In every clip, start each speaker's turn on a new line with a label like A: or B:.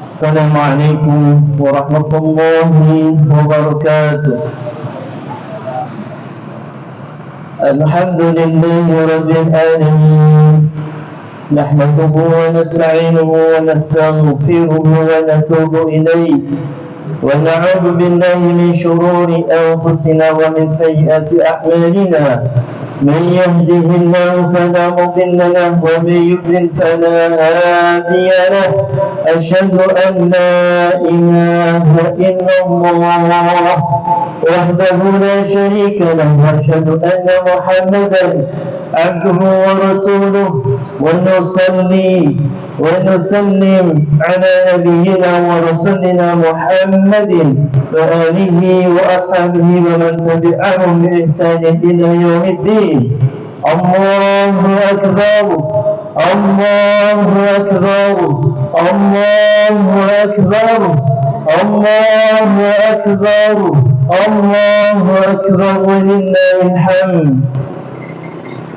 A: السلام عليكم ورحمة الله وبركاته. الحمد لله رب العالمين، نحمده ونستعينه ونستغفره ونتوب إليه، ونعوذ بالله من شرور أنفسنا ومن سيئات أعمالنا. من يهده الله فلا مضل له ومن يضلل فلا هادي له. أشهد أن لا إله إلا الله وحده لا شريك له، وأشهد أن محمدا عبده ورسوله، ونصلي ونسلم على نبينا ورسولنا محمد وآله وأصحابه ومن تبعهم بإحسان إلى يوم الدين. الله أكبر، الله أكبر، الله أكبر، الله أكبر، الله أكبر، ولله الحمد.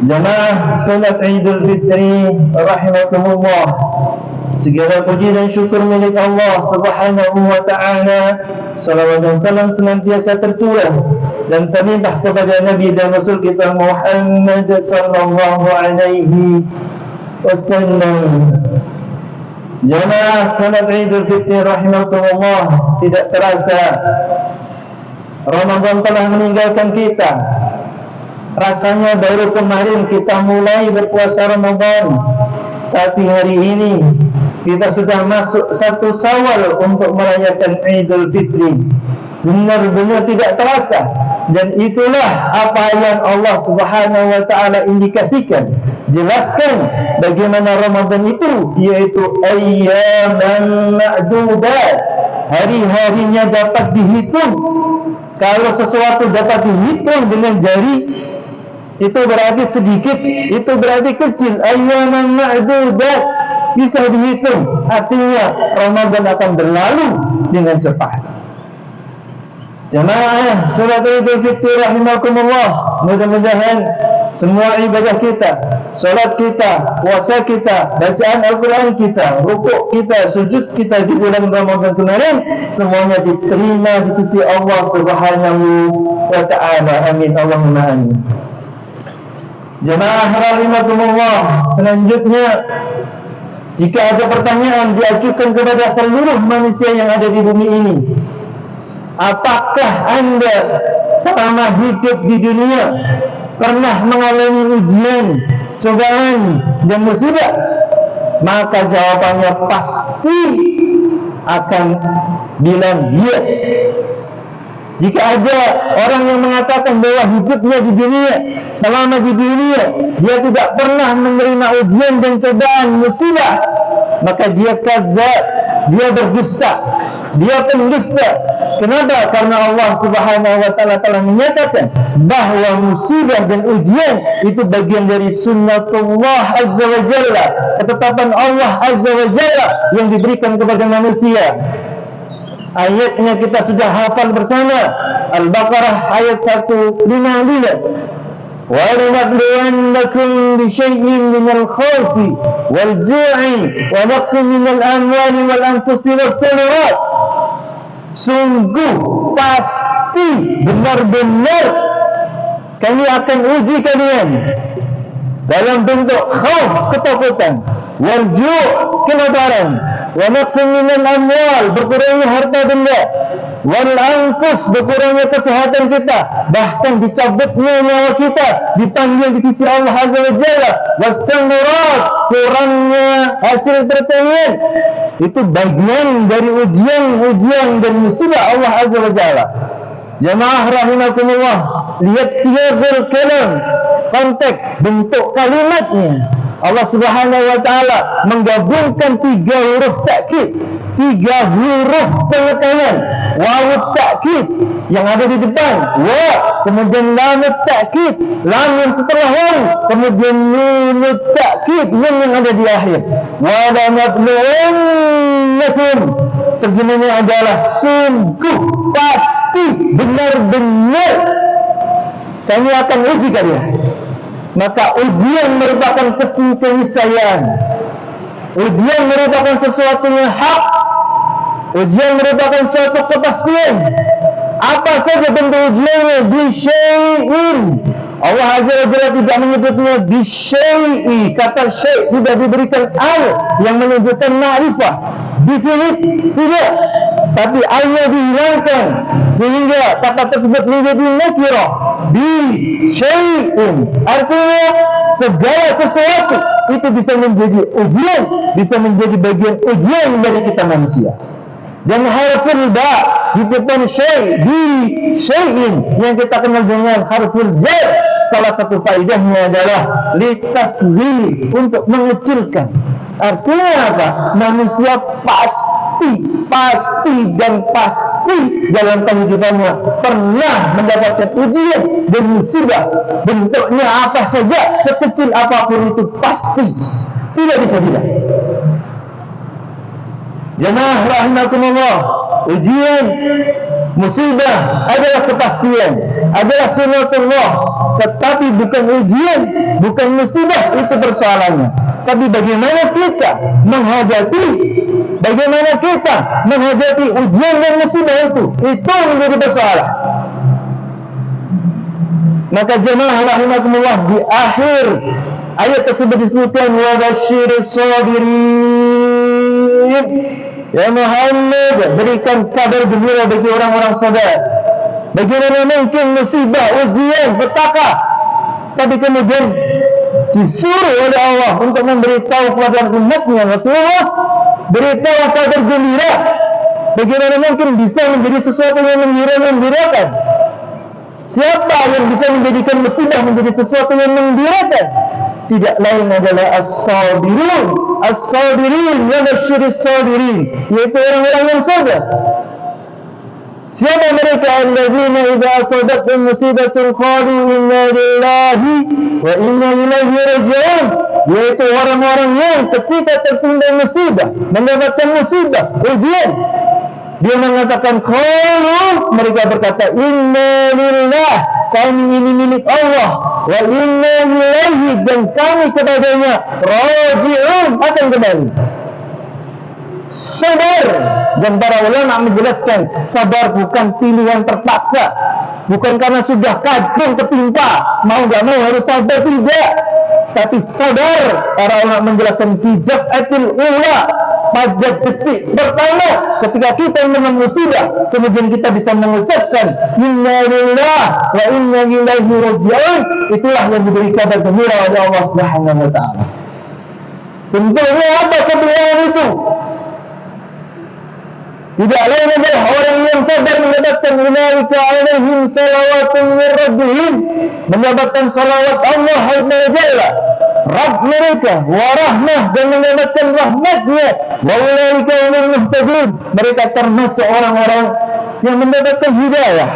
A: Jamaah salat Idul Fitri rahimakumullah, segala puji dan syukur milik Allah Subhanahu wa ta'ala. Salawat dan salam senantiasa tercurah dan terlimpah kepada Nabi dan Rasul kita Muhammad sallallahu alaihi wasallam. Jamaah salat Idul Fitri rahimakumullah, tidak terasa Ramadan telah meninggalkan kita. Rasanya baru kemarin kita mulai berpuasa Ramadan, tapi hari ini kita sudah masuk 1 Syawal untuk merayakan Idul Fitri. Benar-benar tidak terasa, dan itulah apa yang Allah Subhanahu wa ta'ala indikasikan, jelaskan bagaimana Ramadan itu, yaitu ayyaman ma'dudat, hari-harinya dapat dihitung. Kalau sesuatu dapat dihitung dengan jari, itu berarti sedikit, itu berarti kecil. Ayyaman ma'dudat, bisa dihitung, artinya Ramadan akan berlalu dengan cepat. Jamaah salat Idul Fitri rahimakumullah, mudah-mudahan semua ibadah kita, salat kita, puasa kita, bacaan Al-Quran kita, rukuk kita, sujud kita di bulan Ramadan kemarin, semuanya diterima di sisi Allah Subhanahu wa ta'ala. Amin, Allahumma amin. Jamaah rahimakumullah, selanjutnya, jika ada pertanyaan diajukan kepada seluruh manusia yang ada di bumi ini, apakah Anda selama hidup di dunia pernah mengalami ujian, cobaan, dan musibah? Maka jawabannya pasti akan bilang ya. Jika ada orang yang mengatakan bahwa hidupnya di dunia, selama di dunia dia tidak pernah menerima ujian dan cobaan, musibah, maka dia kadzdzab, dia berdusta, dia pendusta. Kenapa? Karena Allah Subhanahu wa ta'ala telah menyatakan bahwa musibah dan ujian itu bagian dari sunnatullah azza wa jalla, ketetapan Allah azza wa jalla yang diberikan kepada manusia. Ayatnya kita sudah hafal bersama, Al-Baqarah ayat 155. Wa lanabluwannakum bisyai'in minal khawfi wal ju'i wa naqsin minal amwali wal anfusi was samarat. Sungguh pasti benar-benar kami akan uji kalian dalam bentuk khauf, ketakutan, wal ju', kelaparan, wa naqsin minal amwal, berkurangnya harta benda, wal anfus, berkurangnya kesehatan kita, bahkan dicabutnya nyawa kita, dipanggil di sisi Allah azza wa jalla, was samarat, kurangnya hasil pertanian. Itu bagian dari ujian dan musibah Allah azza wa jalla. Jamaah rahimakumullah, lihat siyagul kalam, konteks, bentuk kalimatnya. Allah Subhanahu wa ta'ala menggabungkan 3 huruf takkid, 3 huruf penekanan. Wawu takkid yang ada di depan, wa, kemudian lam takkid, lam yang setelah wawu, kemudian nun takkid, nun yang ada di akhir. Wa lanabluwannakum, terjemahnya adalah sungguh pasti benar-benar kami akan uji kalian. Maka ujian merupakan keniscayaan. Ujian merupakan sesuatu yang hak, Ujian merupakan suatu kepastian. Apa saja bentuk ujiannya? Bisyai'in. Allah Azza wa Jalla tidak menyebutnya bisyai'i. Kata syai' tidak diberikan al yang menunjukkan ma'rifah, definite, tidak. Tapi alnya dihilangkan sehingga kata tersebut menjadi nakirah. Bisyai'in. Artinya segala sesuatu itu bisa menjadi ujian, bisa menjadi bagian ujian dari kita manusia. Dan harful ba di depan syai' bi syai'in yang kita kenal dengan harful jar, salah satu faedahnya adalah litasghil, untuk mengecilkan. Artinya apa? Manusia pasti dan pasti dalam kehidupannya pernah mendapatkan ujian dan musibah. Bentuknya apa saja, sekecil apapun itu pasti, tidak bisa tidak. Jemaah rahimakumullah, ujian, musibah adalah kepastian, adalah sunnatullah. Tetapi bukan ujian, bukan musibah itu persoalannya. Tapi bagaimana kita menghadapi ujian dan musibah itu menjadi persoalan. Maka jemaah rahimakumullah, di akhir ayat tersebut disebutkan wa basyirus sabirin. Ya Muhammad, berikan kabar gembira bagi orang-orang sabar. Bagaimana mungkin musibah, ujian, petaka, tapi kemudian disuruh oleh Allah untuk memberitahu kepada umatnya Rasulullah, beritahu kabar gembira. Bagaimana mungkin bisa menjadi sesuatu yang menggembirakan? Siapa yang bisa menjadikan musibah menjadi sesuatu yang menggembirakan? Tidak lain adalah as-sabirin wa basyirus sabirin, yaitu orang-orang yang sabar. Siapa mereka? Alladzina idza asabathum musibatun qalu inna lillahi wa inna ilaihi raji'un, yaitu orang-orang yang ketika tertimpa musibah, mendapatkan musibah, ujian, dia mengatakan qalu, mereka berkata inna lillah, kami ini milik Allah, wa inna ilaihi, dan kami kepadanya raji'un, akan kembali. Sabar. Dan para ulama menjelaskan, sabar bukan pilihan terpaksa, bukan karena sudah kadung ketimpa mau gak mau harus sabar, tidak. Tapi sabar, para ulama menjelaskan fi daf'atil ula, pada detik pertama ketika kita mengalami musibah, kemudian kita bisa mengucapkan inna lillah wa inna ilaihi raji'un. Itulah yang diberi kabar gembira oleh Allah Subhanahu wa taala. Bentuknya apa kemuliaan itu? Tidak lain adalah orang yang sabar mendapatkan ulaika alaihim salawatun min rabbihim, mendapatkan salawat Allah Azza wa Jalla, Rabb mereka, wa rahmah, dan mendapatkan rahmatnya, wa ulaika humul muhtadun, mereka termasuk orang-orang yang mendapatkan hidayah.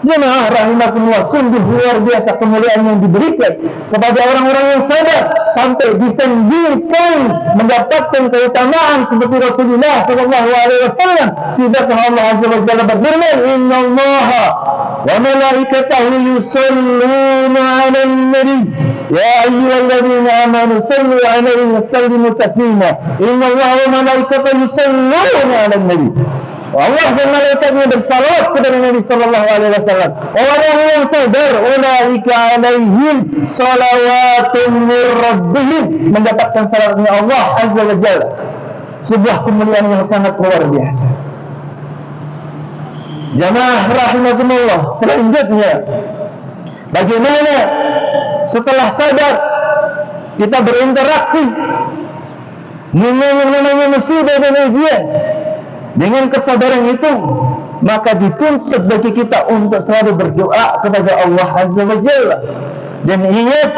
A: Jemaah rahimakumullah, sungguh luar biasa kemuliaan yang diberikan kepada orang-orang yang sabar, sampai disandingkan mendapatkan keutamaan seperti Rasulullah SAW. Tidakkah Allah Azza wa Jalla berfirman, innallaha wa malaikatahu yusalluna 'alan nabi ya ayyuhalladzina amanu sallu 'alaihi wa sallimu taslima. Innallaha wa malaikatahu yusalluna 'alan nabi. Allah dan malaikatnya bersalawat kepada Nabi sallallahu alaihi wasallam. Orang yang sadar, ulaika alaihim salawatun min rabbihim, mendapatkan salawatnya Allah Azza wa Jalla. Sebuah kemuliaan yang sangat luar biasa. Jamaah rahimakumullah, selanjutnya bagaimana setelah sadar kita berinteraksi dengan yang namanya musibah dan ujian? Dengan kesadaran itu, maka dituntut bagi kita untuk selalu berdoa kepada Allah Azza wa Jalla. Dan ingat,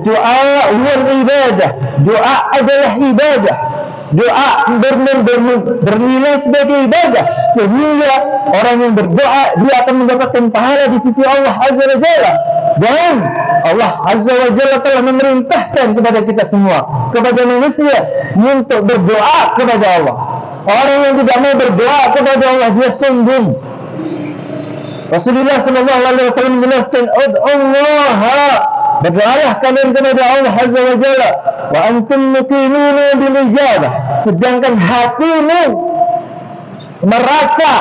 A: doa wal ibadah, doa adalah ibadah. Doa bernilai sebagai ibadah, sehingga orang yang berdoa dia akan mendapatkan pahala di sisi Allah Azza wa Jalla. Dan Allah Azza wa Jalla telah memerintahkan kepada kita semua, kepada manusia, untuk berdoa kepada Allah. Orang yang tidak mau berdoa kepada Allah, dia sombong. Rasulullah SAW menjelaskan, Allah, berdoalah kalian kepada Allah Azza wa Jalla, wa antum muqinuna bil ijabah, sedangkan hatimu merasa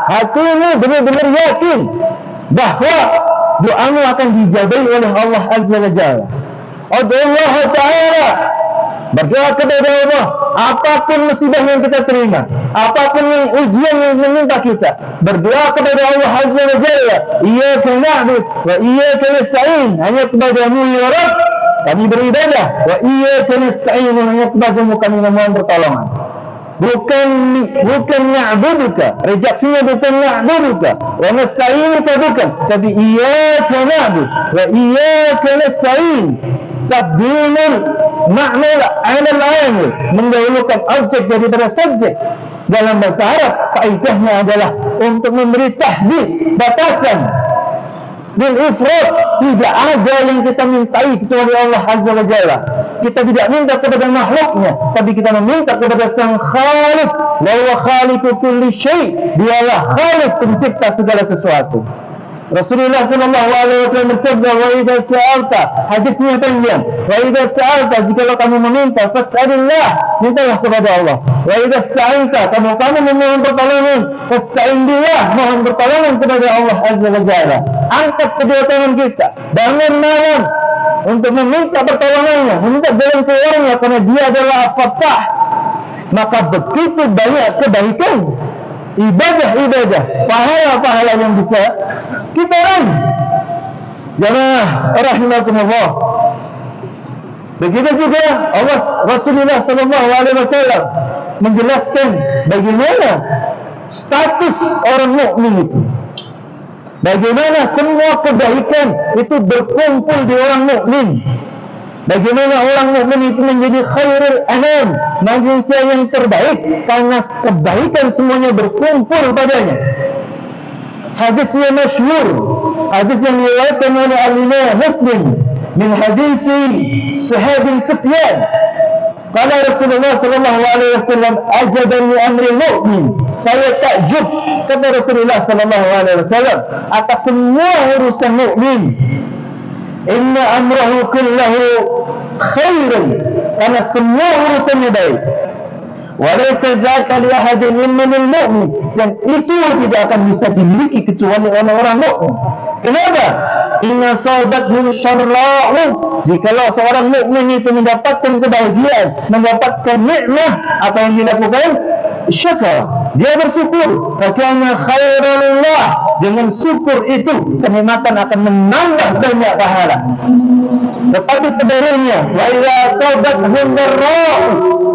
A: hatimu benar-benar yakin bahwa doamu akan dijabahi oleh Allah Azza wa Jalla. Allah Ta'ala, berdoa kepada Allah, apapun musibah yang kita terima, apapun ujian yang menimpa kita, berdoa kepada Allah Azza wa Jalla. Iyyaka na'budu wa iyyaka nasta'in, hanya kepadamu ya Rabb kami beribadah, wa iyyaka nasta'in, hanya kepadamu kami memohon pertolongan. Bukan na'buduka, redaksinya bukan na'buduka wa nasta'inuka, bukan, tapi iyyaka na'budu wa iyyaka nasta'in. Taqdimun ma'mul 'ala al-'amil, mendahulukan objek daripada subjek. Dalam bahasa Arab kaidahnya adalah untuk memberi tahdid, batasan. Bil ifrat, tidak ada yang kita mintai kecuali Allah Azza wa Jalla. Kita tidak minta kepada makhluknya, tapi kita meminta kepada Sang Khaliq. La huwa khaliqu kulli syai', dialah Khaliq, pencipta segala sesuatu. Rasulullah sallallahu alaihi wasallam bersabda, wa idza sa'alta, hadisnya panjang, wa idza sa'alta, jika kamu meminta, fas'alillah, mintalah kepada Allah. Wa idza sta'anta, kamu memohon pertolongan, fasta'in billah, mohon pertolongan kepada Allah Azza wa Jalla. Angkat kedua tangan kita, bangun malam untuk meminta pertolongannya, meminta jalan keluarnya, karena dia adalah Fattah. Maka begitu banyak kebaikan, ibadah-ibadah, pahala-pahala yang bisa kita raih. Jamaah rahimakumullah. Begitu juga Rasulullah sallallahu alaihi wasallam menjelaskan bagaimana status orang mukmin itu. Bagaimana semua kebaikan itu berkumpul di orang mukmin. Bagaimana orang mukmin itu menjadi khairul anam, manusia yang terbaik, karena kebaikan semuanya berkumpul padanya. Hadisnya masyhur, hadis yang diriwayatkan oleh Al-Imam Muslim min hadis Sahabi Sufyan. Qala Rasulullah sallallahu alaihi wasallam, ajaban li amri mu'min, saya takjub, kata Rasulullah sallallahu alaihi wasallam, atas semua urusan mukmin. Inna amrahu kullahu khairun, karena semua urusannya baik. Walaysa dzaka li ahadin minal mu'min, dan itu tidak akan bisa dimiliki kecuali orang-orang mukmin. Kenapa? Inna sabathu syarra'u, jikalau seorang mukmin itu mendapatkan kebahagiaan, mendapatkan nikmat, apa yang dilakukan? Syukur, dia bersyukur. Fakana khairullah, dengan syukur itu kenikmatan akan menambah banyak pahala. Tetapi sebaliknya, wa idza sabathu dharra'u,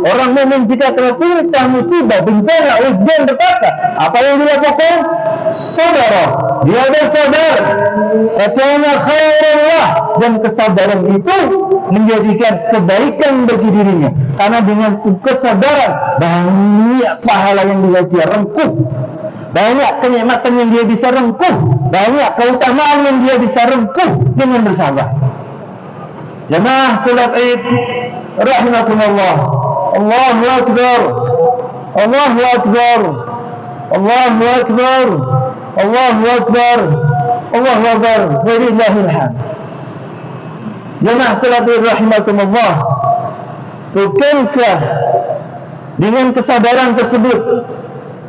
A: orang mukmin jika tertimpa musibah, bencana, ujian, petaka, apa yang dilakukan? Sabar, dia bersabar. Fakana khairullah, dan kesabaran itu menjadikan kebaikan bagi dirinya, karena dengan kesabaran banyak pahala yang dia rengkuh, banyak kenikmatan yang dia bisa rengkuh, banyak keutamaan yang dia bisa rengkuh dengan bersabar. Jemaah salat Id rahimakumullah. Allahu akbar, Allahu akbar, Allahu akbar, Allahu akbar, Allahu akbar, walillahil hamd. Jemaah salat Id rahimakumullah, bukankah dengan kesabaran tersebut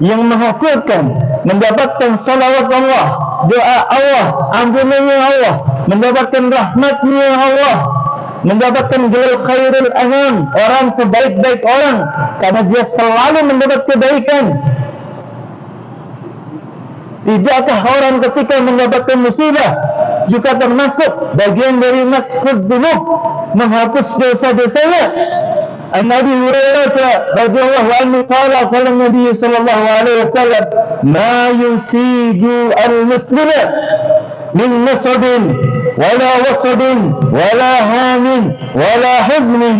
A: yang menghasilkan mendapatkan salawat Allah, doa Allah, ampunannya Allah, mendapatkan rahmatnya Allah, mendapatkan gelar khairul anam, orang sebaik-baik orang, karena dia selalu mendapat kebaikan. Tidakkah orang ketika mendapatkan musibah juga termasuk bagian dari maskhud dzunub, menghapus dosa-dosanya? An Abi Hurairah radhiyallahu anhu qala qala Nabi sallallahu alaihi wasallam, ma yusidu al-muslima min nasabin wala wasabin wala hamin wala hazmin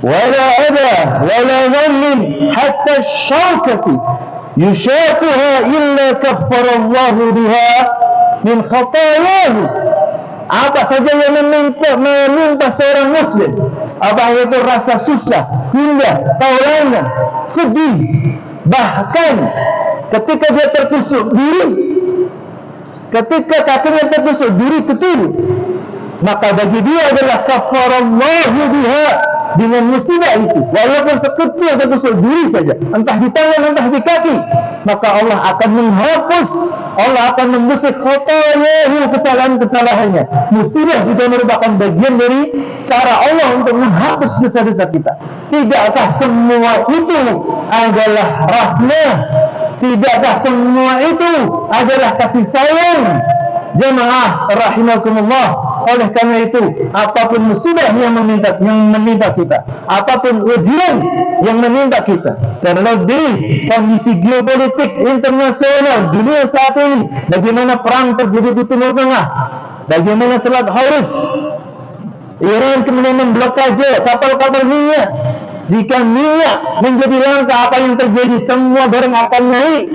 A: wala adha wala dhannin hatta ash-shawkati yushakuha illa kaffara Allah biha min khatayahu. Apa saja yang menimpa seorang muslim, apa itu rasa susah, hingga taulana, sedih, bahkan ketika dia tertusuk duri, ketika kakinya tertusuk duri kecil, maka bagi dia adalah kafarallahu biha, dengan musibah itu, walaupun sekecil ketusuk duri saja, entah di tangan entah di kaki, maka Allah akan menghapus, Allah akan membusuk khotoyahu, kesalahan-kesalahannya. Musibah juga merupakan bagian dari cara Allah untuk menghapus dosa-dosa kita. Tidakkah semua itu adalah rahmah? Tidakkah semua itu adalah kasih sayang? Jemaah rahimakumullah. Oleh karena itu, apapun musibah yang menimpa kita, apapun ujian yang menimpa kita, terlebih kondisi geopolitik internasional dunia saat ini, bagaimana perang terjadi di Timur Tengah, bagaimana Selat Hormuz, Iran kemudian memblokade kapal-kapal minyak. Jika minyak menjadi langka, apa yang terjadi? Semua barang akan naik.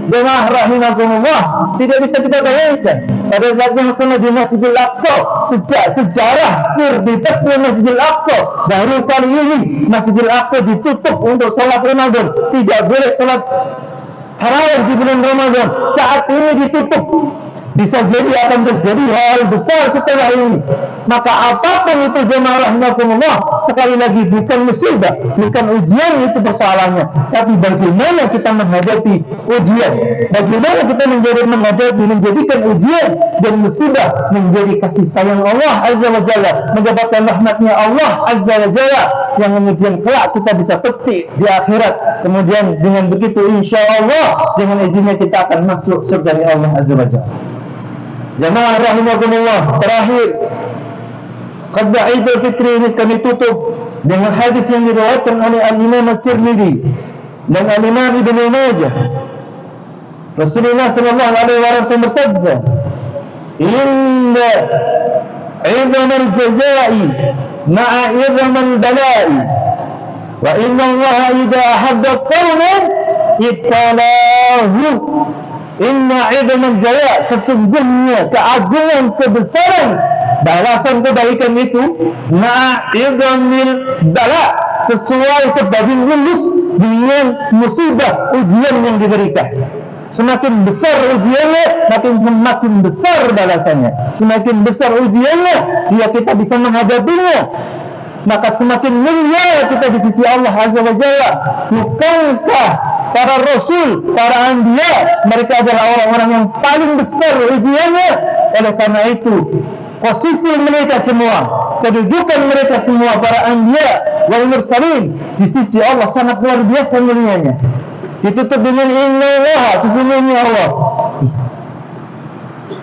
A: Jemaah rahimakumullah, tidak bisa kita bayangkan pada saat yang sama di Masjidil Aqsa, sejak sejarah terbebasnya Masjidil Aqsa, baru kali ini Masjidil Aqsa ditutup untuk sholat Ramadan. Tidak boleh sholat tarawih di bulan Ramadan. Saat ini ditutup. Bisa jadi akan terjadi hal besar setelah ini. Maka apapun itu jemaah rahimakumullah, sekali lagi bukan musibah, bukan ujian itu persoalannya, tapi bagaimana kita menghadapi ujian, bagaimana kita menjadikan ujian dan musibah menjadi kasih sayang Allah Azza wa Jalla, mendapatkan rahmatnya Allah Azza wa Jalla yang kemudian kelak kita bisa petik di akhirat. Kemudian dengan begitu insya Allah dengan izinnya kita akan masuk surga Allah Azza wa Jalla. Jemaah rahimakumullah, terakhir khutbah Idul Fitri ini kami tutup dengan hadis yang diriwayatkan oleh Al-Imam At-Tirmidzi dan Al-Imam Ibnu Majah. Rasulullah sallallahu alaihi wasallam bersabda, "Inna 'idhamal jazaa'i ma'a 'idhamal bala'i wa inna Allah idza ahabba qauman ibtalahu." Inna 'idhamal jazaa', sesungguhnya keagungan, kebesaran balasan kebaikan itu ma'idhamil bala, sesuai sebanding lurus dengan musibah ujian yang diberikan. Semakin besar ujiannya, makin besar balasannya. Semakin besar ujiannya, kita bisa menghadapinya, maka semakin mulia kita di sisi Allah Azza wa Jalla. Bukankah para rasul, para anbiya, mereka adalah orang-orang yang paling besar ujiannya? Oleh karena itu, posisi mereka semua, kedudukan mereka semua, para anbiya wal mursalin, di sisi Allah sangat luar biasa mulianya. Ditutup dengan innallaha, sesungguhnya Allah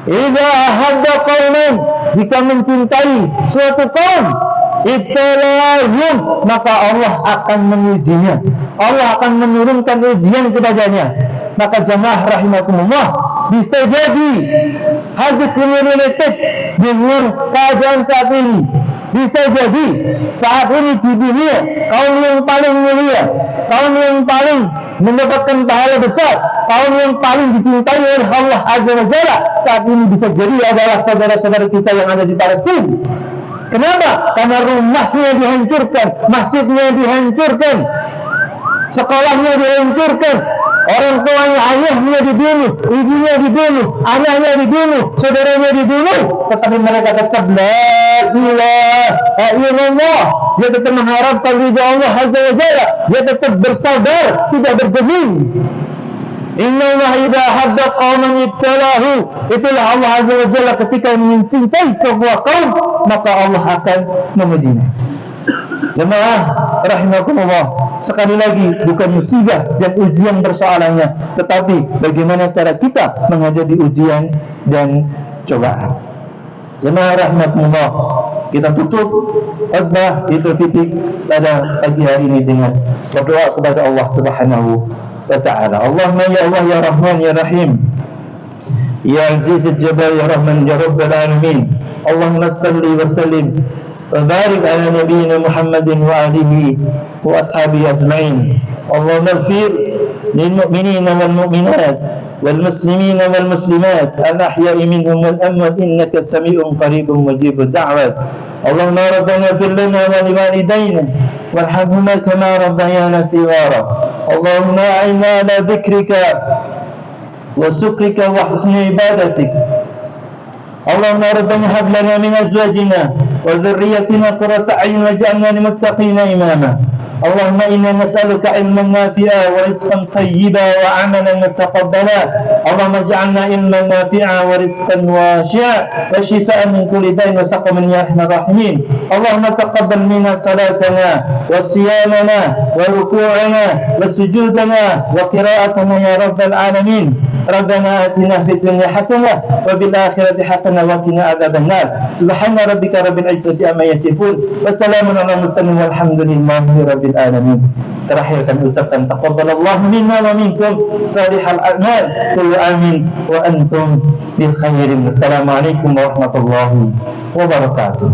A: idza ahabba qauman, jika mencintai suatu kaum, ibtalahum, maka Allah akan mengujinya, Allah akan menurunkan ujian kepadanya. Maka jamaah rahimakumullah, bisa jadi hadis ini related dengan keadaan saat ini. Bisa jadi saat ini di dunia, kaum yang paling mulia, kaum yang paling mendapatkan pahala besar, kaum yang paling dicintai oleh Allah Azza wa Jalla, saat ini bisa jadi adalah saudara-saudara kita yang ada di Palestina. Kenapa? Karena rumahnya dihancurkan, masjidnya dihancurkan, sekolahnya dihancurkan, orang tuanya, ayahnya dibunuh, ibunya dibunuh, anaknya dibunuh, saudaranya dibunuh, tetapi mereka tetap la ilaha illallah. Dia tetap mengharapkan ridha Allah Azza wa Jalla, dia tetap bersabar, tidak bergeming. Innallaha idza habba qauman ibtalahu, itulah Allah Azza wa Jalla ketika mencintai sebuah kaum, maka Allah akan mengujinya. Jemaah rahimakumullah, sekali lagi bukan musibah dan ujian persoalannya, tetapi bagaimana cara kita menghadapi ujian dan cobaan. Jemaah rahimakumullah, kita tutup khutbah Idul Fitri pada pagi hari ini dengan berdoa kepada Allah Subhanahu wa ta'ala. Allahumma ya Allah ya Rahman ya Rahim, ya Aziz al-Jabbar ya Rahman ya Rabbal Alamin. Allahumma salli wa sallim wa barik ala nabiyyina Muhammadin wa alihi wa ashabihi ajma'in. Allahumma ighfir lil mu'minina wal mu'minat wal muslimina wal muslimat al ahya'i minhum wal amwat innaka sami'un qaribun mujibud da'wat. Allahumma rabbana ighfir lana wa liwalidayna warhamhuma kama rabbayana shighara. اللهم أعنا على ذكرك وشكرك وحسن عبادتك. اللهم ربنا هب لنا من أزواجنا وذريتنا قرة أعين واجعلنا للمتقين إماما. اللهم إنا نسألك علما نافعا ورزقا طيبا وعملا متقبلا. اللهم اجعلنا علما نافعا ورزقا واسعا وشفاء من كل داء وسقم يا أرحم الراحمين. اللهم تقبل منا صلاتنا وصيامنا وركوعنا وسجودنا وقراءتنا يا رب العالمين. ربنا آتنا في الدنيا حسنة وفي الآخرة حسنة وقنا عذاب النار. سبحان ربك رب العزة عما يصفون وسلام على المرسلين والحمد لله رب العالمين. Terakhir kami ucapkan taqabbalallahu minna wa minkum salihal a'mal. Kullu amin wa antum bil khairin. Assalamualaikum warahmatullahi wabarakatuh.